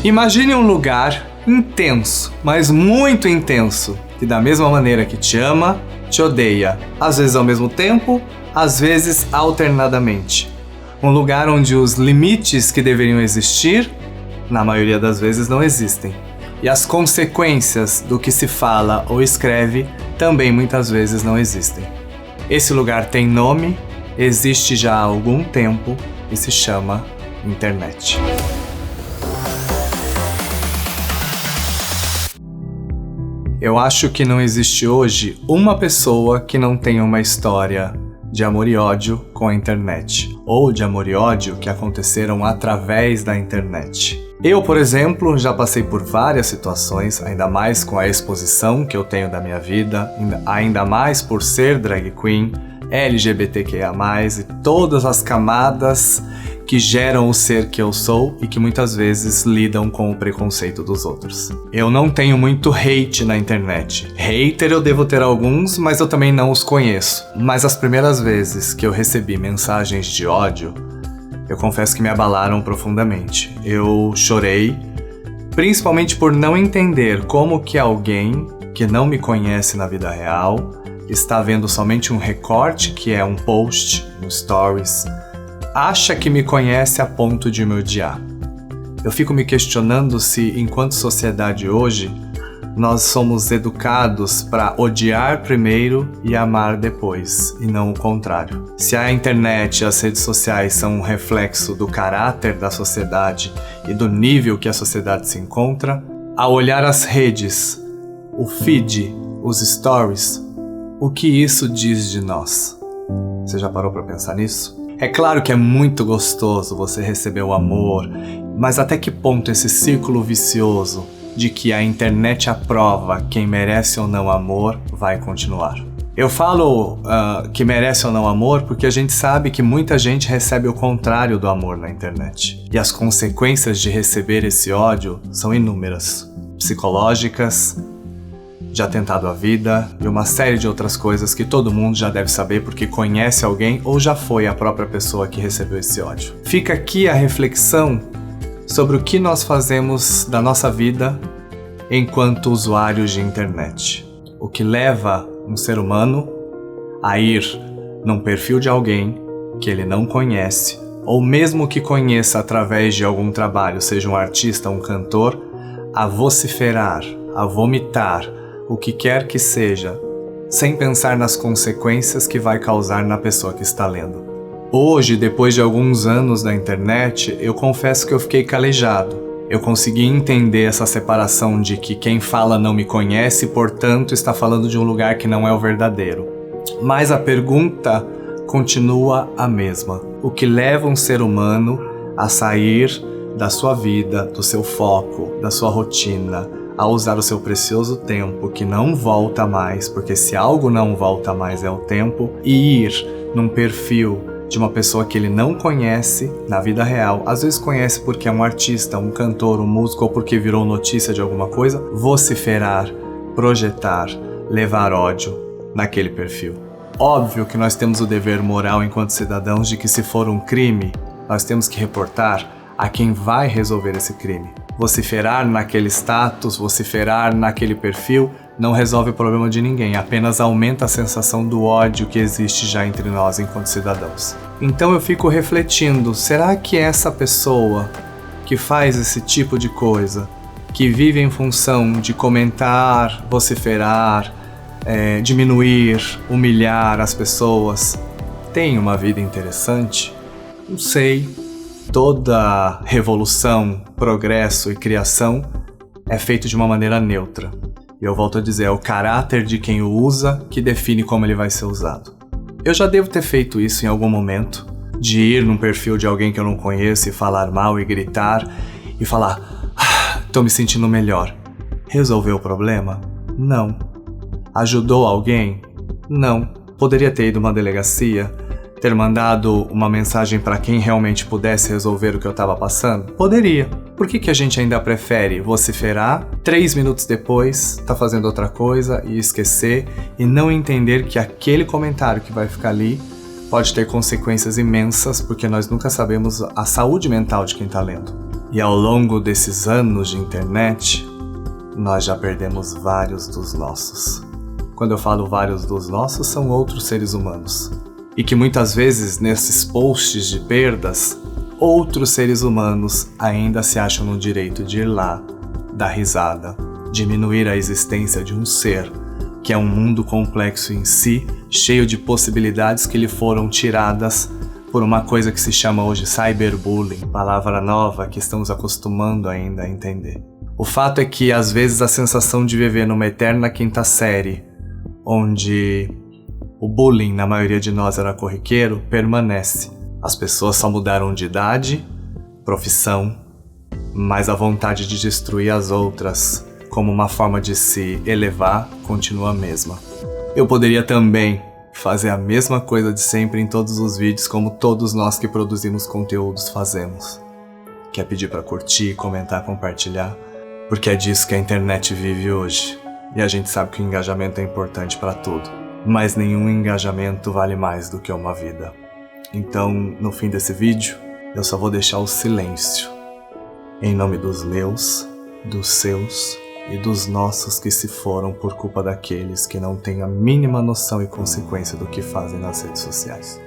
Imagine um lugar intenso, mas muito intenso, que da mesma maneira que te ama, te odeia, às vezes ao mesmo tempo, às vezes alternadamente. Um lugar onde os limites que deveriam existir, na maioria das vezes, não existem. E as consequências do que se fala ou escreve também muitas vezes não existem. Esse lugar tem nome, existe já há algum tempo e se chama internet. Eu acho que não existe hoje uma pessoa que não tenha uma história de amor e ódio com a internet, ou de amor e ódio que aconteceram através da internet. Eu, por exemplo, já passei por várias situações, ainda mais com a exposição que eu tenho da minha vida, ainda mais por ser drag queen, LGBTQIA+, e todas as camadas que geram o ser que eu sou e que muitas vezes lidam com o preconceito dos outros. Eu não tenho muito hate na internet. Hater eu devo ter alguns, mas eu também não os conheço. Mas as primeiras vezes que eu recebi mensagens de ódio, eu confesso que me abalaram profundamente. Eu chorei, principalmente por não entender como que alguém que não me conhece na vida real está vendo somente um recorte, que é um post, um stories, acha que me conhece a ponto de me odiar. Eu fico me questionando se, enquanto sociedade hoje, nós somos educados para odiar primeiro e amar depois, e não o contrário. Se a internet e as redes sociais são um reflexo do caráter da sociedade e do nível que a sociedade se encontra, ao olhar as redes, o feed, os stories, o que isso diz de nós? Você já parou para pensar nisso? É claro que é muito gostoso você receber o amor, mas até que ponto esse círculo vicioso de que a internet aprova quem merece ou não amor vai continuar? Eu falo que merece ou não amor porque a gente sabe que muita gente recebe o contrário do amor na internet. E as consequências de receber esse ódio são inúmeras, psicológicas, de atentado à vida e uma série de outras coisas que todo mundo já deve saber porque conhece alguém ou já foi a própria pessoa que recebeu esse ódio. Fica aqui a reflexão sobre o que nós fazemos da nossa vida enquanto usuários de internet. O que leva um ser humano a ir num perfil de alguém que ele não conhece, ou mesmo que conheça através de algum trabalho, seja um artista, um cantor, a vociferar, a vomitar, o que quer que seja, sem pensar nas consequências que vai causar na pessoa que está lendo. Hoje, depois de alguns anos da internet, eu confesso que eu fiquei calejado. Eu consegui entender essa separação de que quem fala não me conhece, portanto está falando de um lugar que não é o verdadeiro. Mas a pergunta continua a mesma. O que leva um ser humano a sair da sua vida, do seu foco, da sua rotina, a usar o seu precioso tempo que não volta mais, porque se algo não volta mais é o tempo, e ir num perfil de uma pessoa que ele não conhece na vida real, às vezes conhece porque é um artista, um cantor, um músico ou porque virou notícia de alguma coisa, vociferar, projetar, levar ódio naquele perfil. Óbvio que nós temos o dever moral enquanto cidadãos de que se for um crime, nós temos que reportar a quem vai resolver esse crime. Vociferar naquele status, vociferar naquele perfil, não resolve o problema de ninguém, apenas aumenta a sensação do ódio que existe já entre nós enquanto cidadãos. Então eu fico refletindo, será que essa pessoa que faz esse tipo de coisa, que vive em função de comentar, vociferar, diminuir, humilhar as pessoas, tem uma vida interessante? Não sei. Toda revolução, progresso e criação é feito de uma maneira neutra. E eu volto a dizer, é o caráter de quem o usa que define como ele vai ser usado. Eu já devo ter feito isso em algum momento, de ir num perfil de alguém que eu não conheço e falar mal e gritar e falar, tô me sentindo melhor. Resolveu o problema? Não. Ajudou alguém? Não. Poderia ter ido a uma delegacia? Ter mandado uma mensagem para quem realmente pudesse resolver o que eu estava passando? Poderia. Por que a gente ainda prefere vociferar, 3 minutos depois tá fazendo outra coisa e esquecer e não entender que aquele comentário que vai ficar ali pode ter consequências imensas porque nós nunca sabemos a saúde mental de quem tá lendo. E ao longo desses anos de internet, nós já perdemos vários dos nossos. Quando eu falo vários dos nossos, são outros seres humanos. E que muitas vezes, nesses posts de perdas, outros seres humanos ainda se acham no direito de ir lá, dar risada, diminuir a existência de um ser que é um mundo complexo em si, cheio de possibilidades que lhe foram tiradas por uma coisa que se chama hoje cyberbullying, palavra nova que estamos acostumando ainda a entender. O fato é que às vezes a sensação de viver numa eterna quinta série, onde o bullying na maioria de nós era corriqueiro, permanece. As pessoas só mudaram de idade, profissão, mas a vontade de destruir as outras como uma forma de se elevar continua a mesma. Eu poderia também fazer a mesma coisa de sempre em todos os vídeos, como todos nós que produzimos conteúdos fazemos. Que é pedir para curtir, comentar, compartilhar, porque é disso que a internet vive hoje. E a gente sabe que o engajamento é importante para tudo, mas nenhum engajamento vale mais do que uma vida. Então, no fim desse vídeo, eu só vou deixar o silêncio, em nome dos meus, dos seus e dos nossos que se foram por culpa daqueles que não têm a mínima noção e consequência do que fazem nas redes sociais.